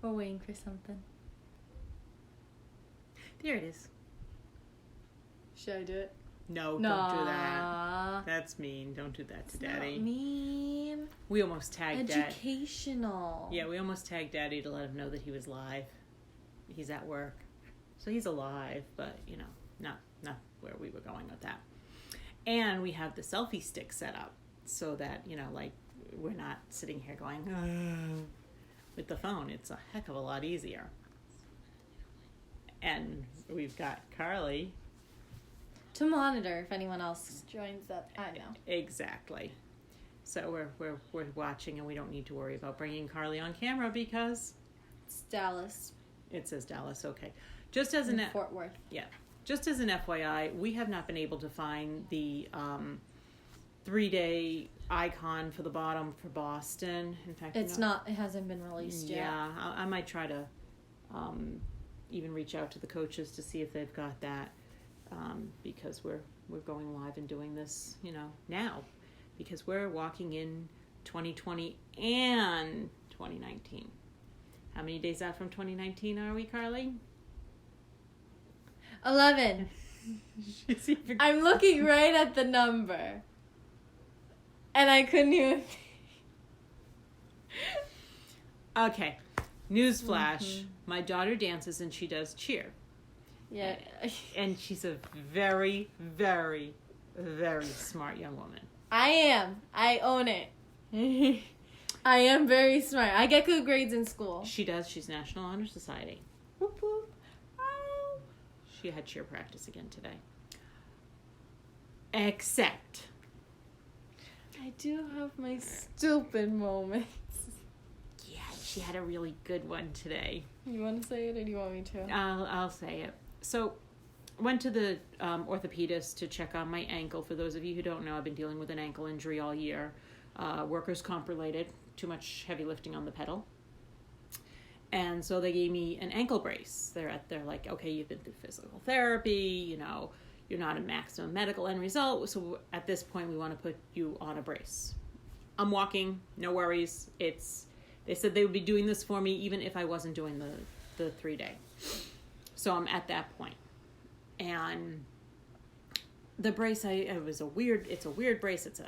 We're waiting for something. There it is. Should I do it? No, don't do that. That's mean. Don't do that to Daddy. Not mean. We almost tagged Dad. Educational. Yeah, we almost tagged Daddy to let him know that he was live. He's at work. So he's alive, but, you know, not where we were going with that. And we have the selfie stick set up so that, you know, like, we're not sitting here going, with the phone. It's a heck of a lot easier. And we've got Carly to monitor if anyone else joins up. I know. Exactly. So we're watching, and we don't need to worry about bringing Carly on camera because it's Dallas. It says Dallas. Okay. Just as an Fort Worth. Yeah. Just as an FYI, we have not been able to find the 3-day icon for the bottom for Boston. In fact, it hasn't been released yet. Yeah, I might try to even reach out to the coaches to see if they've got that, because we're going live and doing this, you know, now, because we're walking in 2020 and 2019. How many days out from 2019 are we, Carly? 11. I'm looking right at the number. And I couldn't even... Okay. Newsflash. Mm-hmm. My daughter dances and she does cheer. Yeah. And she's a very, very, very smart young woman. I am. I own it. I am very smart. I get good grades in school. She does. She's National Honor Society. Whoop, whoop. Oh. She had cheer practice again today. Except... I do have my stupid moments. Yeah, she had a really good one today. You want to say it or do you want me to? I'll say it. So, went to the orthopedist to check on my ankle. For those of you who don't know, I've been dealing with an ankle injury all year. Workers' comp related. Too much heavy lifting on the pedal. And so they gave me an ankle brace. They're like, okay, you've been through physical therapy, you know, you're not a maximum medical end result, so at this point we want to put you on a brace. I'm walking, no worries. They said they would be doing this for me even if I wasn't doing the 3-day. So I'm at that point. And the brace, it's a weird brace. It's a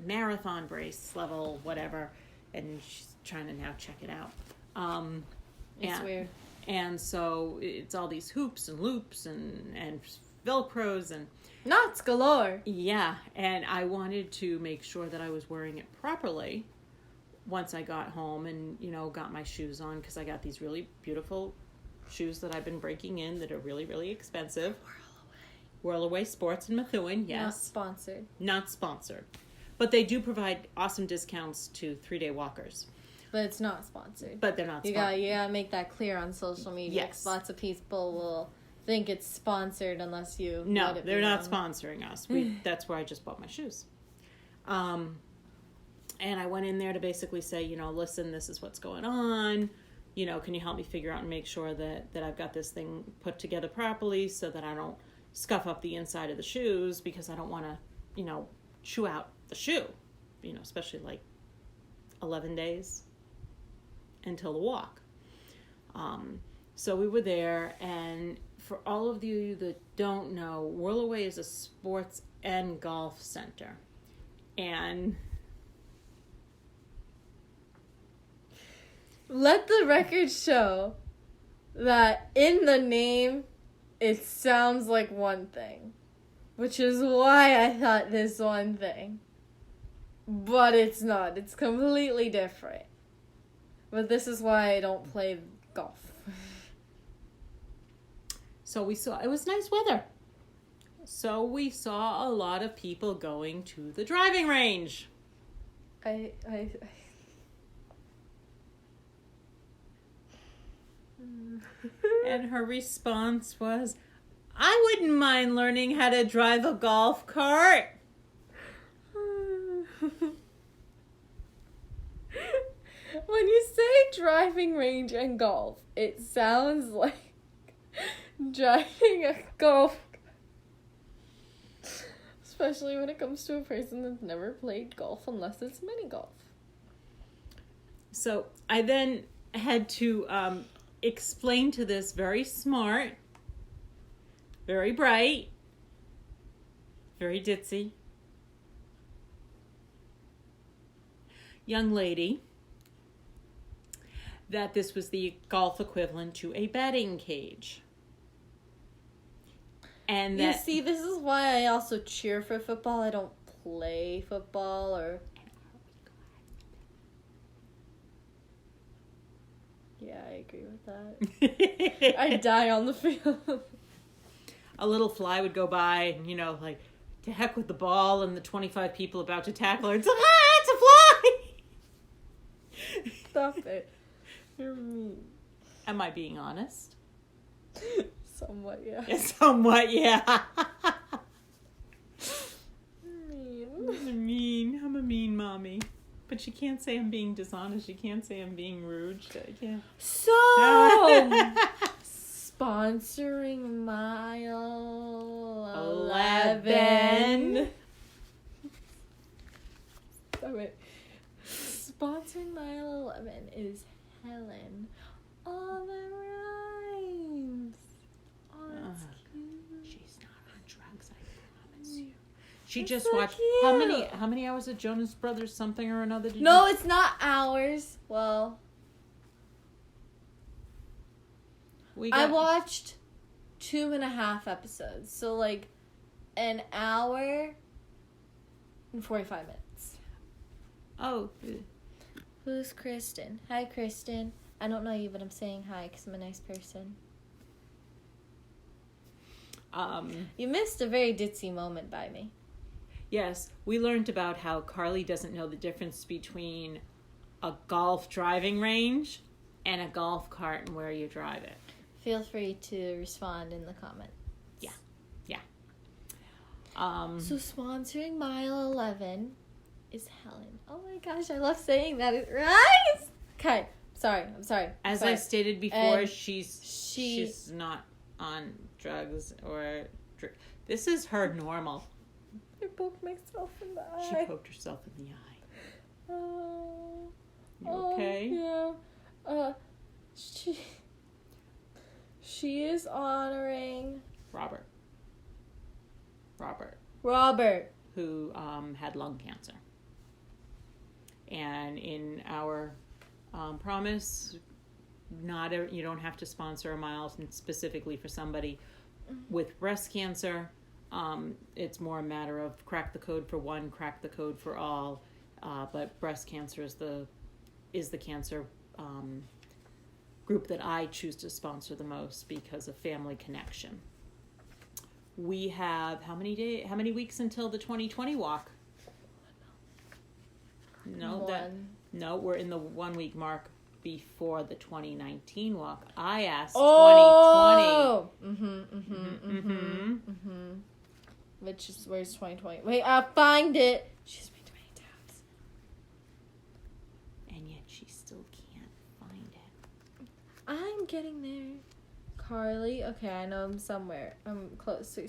marathon brace level, whatever. And she's trying to now check it out. It's weird. And so it's all these hoops and loops and Velcros and knots galore. Yeah, and I wanted to make sure that I was wearing it properly once I got home and, you know, got my shoes on, because I got these really beautiful shoes that I've been breaking in that are really, really expensive. Whirl Away Sports in Methuen, yes. Not sponsored. But they do provide awesome discounts to 3-day walkers. But it's not sponsored. But they're not sponsored. You gotta make that clear on social media. Yes. Lots of people will think it's sponsored unless you No, they're not sponsoring us. That's where I just bought my shoes. And I went in there to basically say, you know, listen, this is what's going on. You know, can you help me figure out and make sure that I've got this thing put together properly so that I don't scuff up the inside of the shoes, because I don't want to, you know, chew out the shoe, you know, especially like 11 days until the walk. So we were there, and for all of you that don't know, Whirl Away is a sports and golf center. And let the record show that in the name, it sounds like one thing, which is why I thought this one thing. But it's not. It's completely different. But this is why I don't play golf. So it was nice weather. So we saw a lot of people going to the driving range. And her response was, I wouldn't mind learning how to drive a golf cart. When you say driving range and golf, it sounds like driving a golf cart. Especially when it comes to a person that's never played golf unless it's mini golf. So I then had to explain to this very smart, very bright, very ditzy young lady that this was the golf equivalent to a batting cage. And that, you see, this is why I also cheer for football. I don't play football or... Yeah, I agree with that. I die on the field. A little fly would go by and, you know, like, to heck with the ball and the 25 people about to tackle her. It's like, it's a fly! Stop it. You're mean. Am I being honest? Somewhat, yeah. Somewhat, yeah. Mean. I'm a mean mommy. But she can't say I'm being dishonest. She can't say I'm being rude. Yeah. So, sponsoring mile 11. Stop it. Sponsoring mile 11 is Helen. All the rhymes. Oh, that's cute. She's not on drugs, I promise you. She That's just so watched cute. how many hours of Jonas Brothers something or another did No, you? it's not hours. Well, I watched 2.5 episodes. So like an hour and 45 minutes. Oh. Who's Kristen? Hi, Kristen. I don't know you, but I'm saying hi because I'm a nice person. You missed a very ditzy moment by me. Yes, we learned about how Carly doesn't know the difference between a golf driving range and a golf cart and where you drive it. Feel free to respond in the comments. Yeah. So sponsoring mile 11 is Helen. Oh my gosh, I love saying that. It rhymes. Okay, I'm sorry. As I stated before, And she's not on drugs or... This is her normal. I poked myself in the eye. She poked herself in the eye. Oh. You okay? Yeah. She is honoring Robert, who had lung cancer. And in our promise, you don't have to sponsor a mile specifically for somebody with breast cancer. It's more a matter of crack the code for one, crack the code for all. But breast cancer is the cancer group that I choose to sponsor the most because of family connection. We have how many weeks until the 2020 walk? No, we're in the 1 week mark before the 2019 walk. I asked 2020. Which is, where's 2020? Wait, I'll find it. She's made 20 tabs. And yet she still can't find it. I'm getting there. Carly, okay, I know I'm somewhere. I'm close. So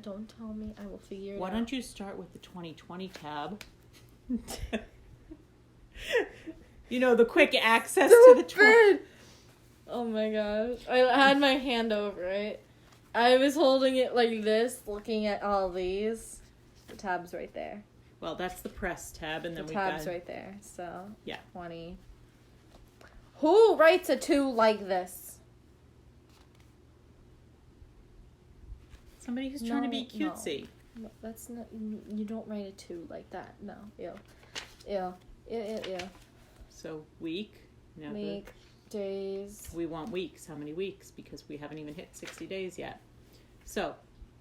don't tell me. I will figure it out. Why don't you start with the 2020 tab? You know, the quick access to the 20. Oh my gosh. I had my hand over it. I was holding it like this, looking at all these. The tab's right there. Well, that's the press tab, and then the we got... tab's right there. So, yeah. 20. Who writes a 2 like this? Somebody who's trying to be cutesy. No, that's not... You don't write a 2 like that. No. Ew. So, week. No, week. Days. We want weeks. How many weeks? Because we haven't even hit 60 days yet. So,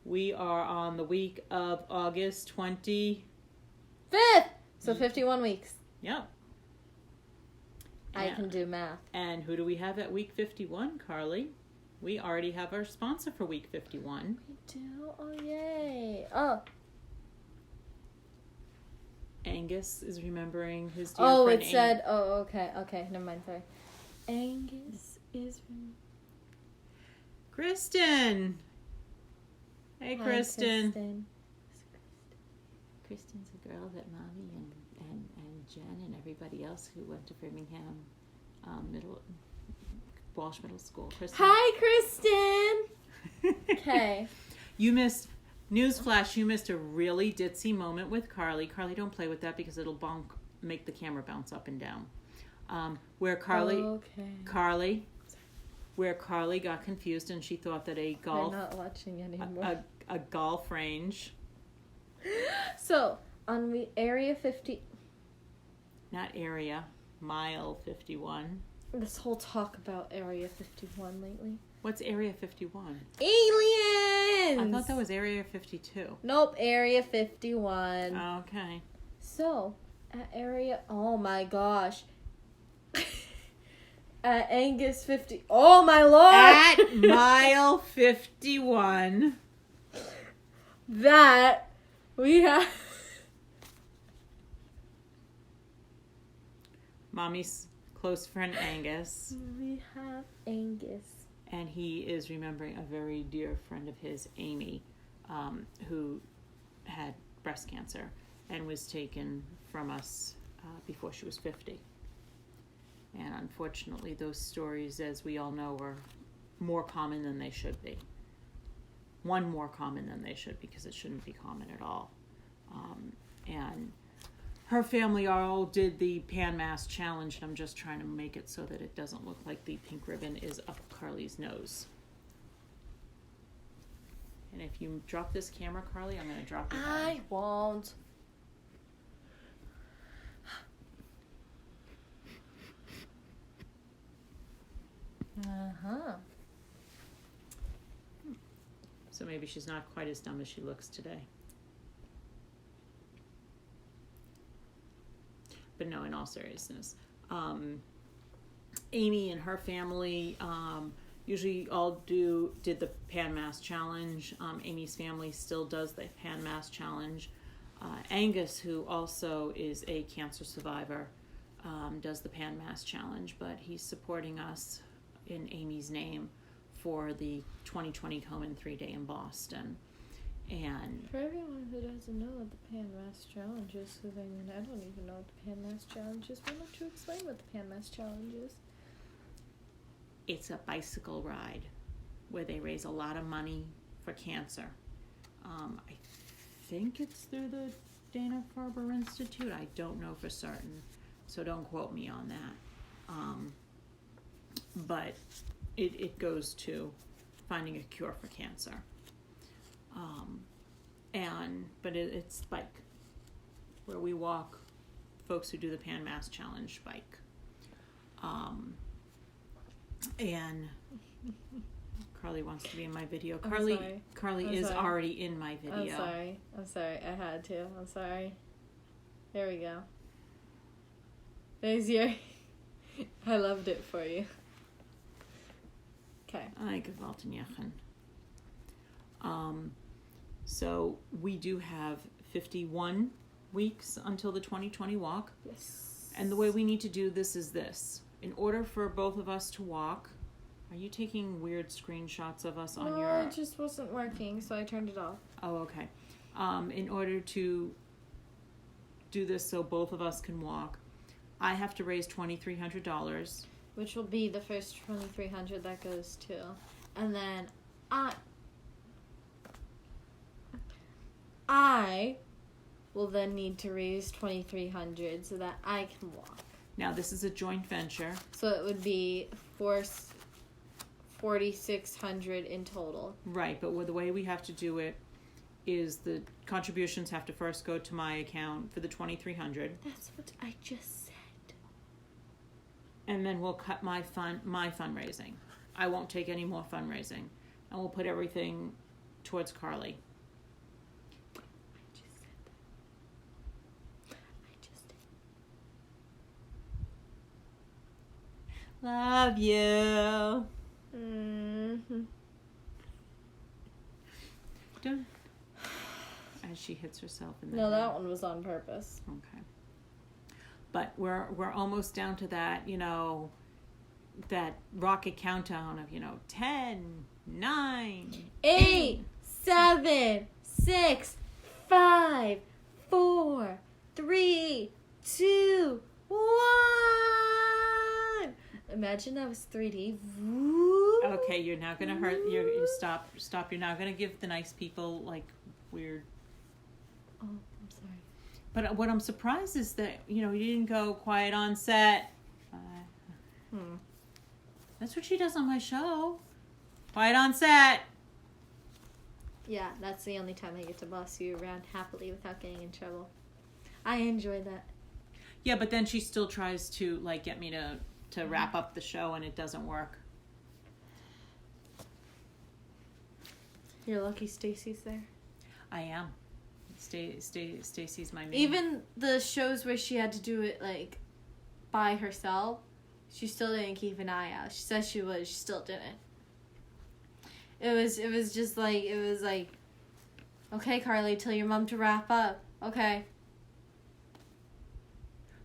we are on the week of August 25th. So 51 weeks. Yep. I can do math. And who do we have at week 51, Carly? We already have our sponsor for week 51. We do? Oh, yay. Oh. Angus is remembering his dear friend. Oh, it said... Oh, okay. Never mind, sorry. Angus is... Kristen! Hey, Hi, Kristen. Kristen's a girl that Mommy and Jen and everybody else who went to Birmingham Walsh Middle School. Kristen. Hi, Kristen. Okay. You missed, newsflash, you missed a really ditzy moment with Carly. Carly, don't play with that because it'll make the camera bounce up and down. Where Carly got confused and she thought that a golf... I'm not watching anymore. A golf range... So, on the Area 50... Not area, mile 51. This whole talk about Area 51 lately. What's Area 51? Aliens! I thought that was Area 52. Nope, Area 51. Okay. So, at Area... Oh my gosh. At Angus 50... Oh my lord! At mile 51. That we have... Mommy's close friend Angus. We have Angus. And he is remembering a very dear friend of his, Amy, who had breast cancer and was taken from us before she was 50. And unfortunately, those stories, as we all know, are more common than they should be. One more common than they should, because it shouldn't be common at all. And her family all did the Pan Mass Challenge, and I'm just trying to make it so that it doesn't look like the pink ribbon is up Carly's nose. And if you drop this camera, Carly, I'm going to drop it down. I won't. Uh-huh. So maybe she's not quite as dumb as she looks today. But no, in all seriousness, Amy and her family usually all did the Pan Mass Challenge. Amy's family still does the Pan Mass Challenge. Angus, who also is a cancer survivor, does the Pan Mass Challenge, but he's supporting us in Amy's name for the 2020 Komen 3-day in Boston. And for everyone who doesn't know what the Pan Mass Challenge is, because I mean, I don't even know what the Pan Mass Challenge is. Why don't you explain what the Pan Mass Challenge is? it's a bicycle ride where they raise a lot of money for cancer. I think it's through the Dana-Farber Institute. I don't know for certain, so don't quote me on that. But it goes to finding a cure for cancer. But it's bike, where we walk folks who do the Pan Mass Challenge bike. And Carly wants to be in my video. Carly is already in my video. I'm sorry. I had to. I'm sorry. There we go. There's your... I loved it for you. Okay. I gewollt jachen. So we do have 51 weeks until the 2020 walk. Yes. And the way we need to do this is this. In order for both of us to walk, are you taking weird screenshots of us on your... No, it just wasn't working, so I turned it off. Oh, okay. In order to do this so both of us can walk, I have to raise $2,300. Which will be the first $2,300 that goes to. And then I will then need to raise $2,300 so that I can walk. Now, this is a joint venture. So it would be $4,600 in total. Right, but the way we have to do it is the contributions have to first go to my account for the $2,300. That's what I just said. And then we'll cut my fundraising. I won't take any more fundraising. And we'll put everything towards Carly. I just said that. I just did. Love you. Mm-hmm. Don't. As she hits herself in the No, head. that one was on purpose. Okay. But we're almost down to that, that rocket countdown of, 10, 9, 8, 7, 6, 5, 4, 3, 2, 1. Imagine that was 3D. Okay, you're now gonna hurt. You stop. You're now gonna give the nice people like weird. Oh, I'm sorry. But what I'm surprised is that you didn't go quiet on set. That's what she does on my show. Quiet on set. Yeah, that's the only time I get to boss you around happily without getting in trouble. I enjoy that. Yeah, but then she still tries to like get me to wrap up the show, and it doesn't work. You're lucky Stacy's there. I am. Stacy's my main. Even the shows where she had to do it like by herself, she still didn't keep an eye out. She said she would, she still didn't. It was just like okay, Carly, tell your mom to wrap up. Okay.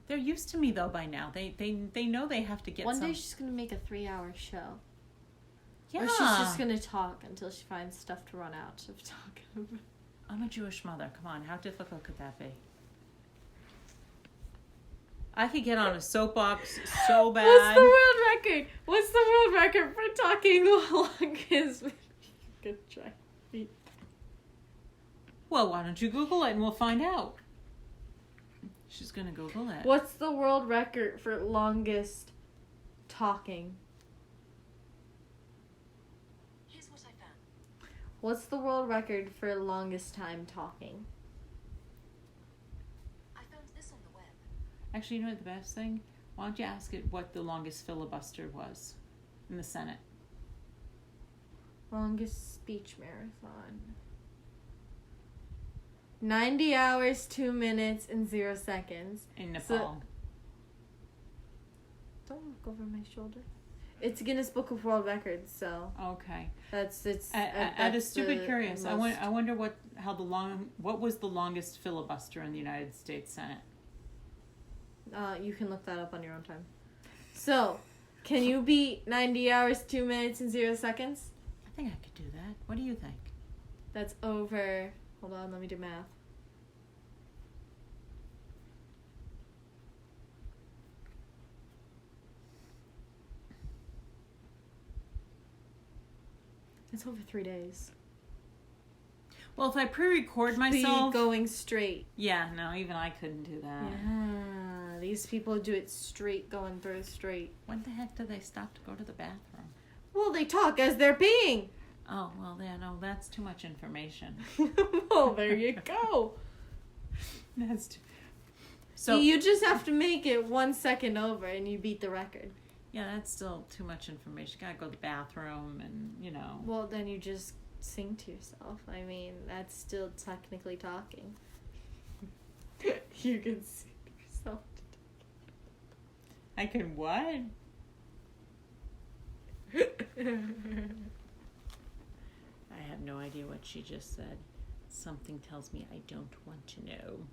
They're used to me though by now. They know they have to get One day she's gonna make a 3-hour show. Yeah. Or she's just gonna talk until she finds stuff to run out of talking. I'm a Jewish mother. Come on, how difficult could that be? I could get on a soapbox so bad. What's the world record? What's the world record for talking the longest? Good try. Well, why don't you Google it and we'll find out. She's gonna Google it. What's the world record for longest talking? Here's what I found. What's the world record for longest time talking? I found this on the web. Actually, you know what the best thing? Why don't you ask it what the longest filibuster was in the Senate? Longest speech marathon. 90 hours, 2 minutes, and 0 seconds. In Nepal. Don't look over my shoulder. It's Guinness Book of World Records, so Okay. that's I was stupid curious. I wonder what was the longest filibuster in the United States Senate? You can look that up on your own time. So, can you beat 90 hours, 2 minutes, and 0 seconds? I think I could do that. What do you think? That's over. Hold on, let me do math. It's over 3 days. Well, if I pre-record myself... going straight. Yeah, no, even I couldn't do that. Yeah, these people do it straight, going through straight. When the heck do they stop to go to the bathroom? Well, they talk as they're peeing. Oh, well, yeah, no, that's too much information. Well, there you go. That's too... So you just have to make it 1 second over and you beat the record. Yeah, that's still too much information. You gotta go to the bathroom and, Well, then you just sing to yourself. I mean, that's still technically talking. You can sing to yourself. I can what? I have no idea what she just said. Something tells me I don't want to know.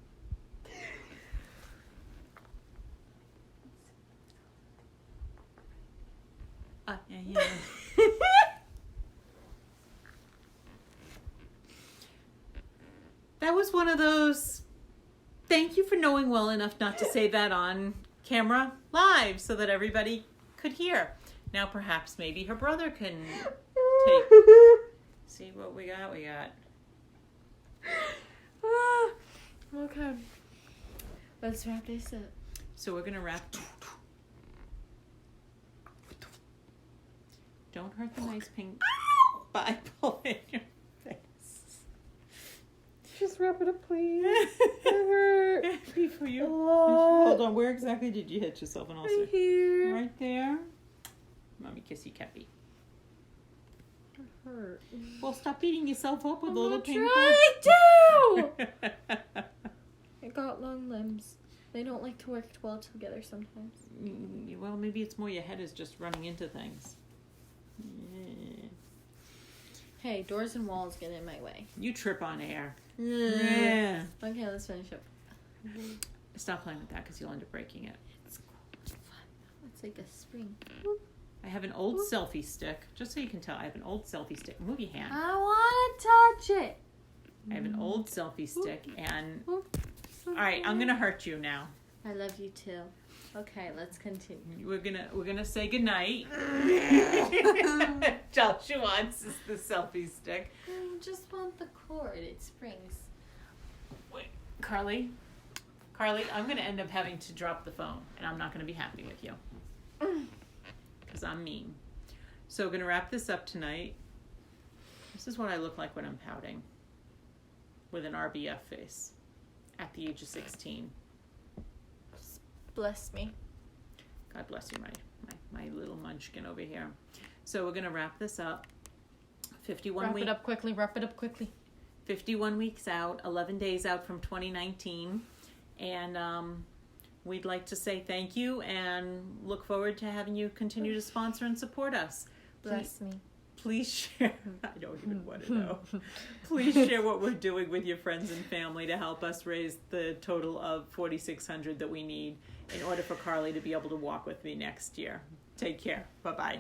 Yeah. That was one of those, thank you for knowing well enough not to say that on camera live so that everybody could hear. Now perhaps maybe her brother can see what we got. Okay. Let's wrap this up. So we're gonna wrap. Don't hurt the nice pink Bible in your face. Just wrap it up, please. It hurt. Before you. Oh. Hold on. Where exactly did you hit yourself? And also Right here. right there. Mommy kissy cappy. It hurt. Well, stop beating yourself up with I'm little not pink. trying to. I got long limbs. They don't like to work well together sometimes. Well, maybe it's more your head is just running into things. Yeah. Hey, doors and walls get in my way. You trip on air. Yeah. Okay, let's finish up. Stop playing with that because you'll end up breaking it. It's cool. It's fun. It's like a spring. I have an old selfie stick. Just so you can tell, I have an old selfie stick. Move your hand. I want to touch it. I have an old selfie stick and... Alright, I'm going to hurt you now. I love you too. Okay, let's continue. We're gonna say goodnight. All she wants is the selfie stick. I just want the cord. It springs. Wait, Carly, I'm gonna end up having to drop the phone, and I'm not gonna be happy with you because I'm mean. So we're gonna wrap this up tonight. This is what I look like when I'm pouting, with an RBF face, at the age of 16. Bless me. God bless you, my little munchkin over here. So we're gonna wrap this up. 51 Wrap weeks. it up quickly. 51 weeks out, 11 days out from 2019, and we'd like to say thank you and look forward to having you continue to sponsor and support us. Bless me. Please share. I don't even want to know. Please share what we're doing with your friends and family to help us raise the total of $4,600 that we need in order for Carly to be able to walk with me next year. Take care. Bye-bye.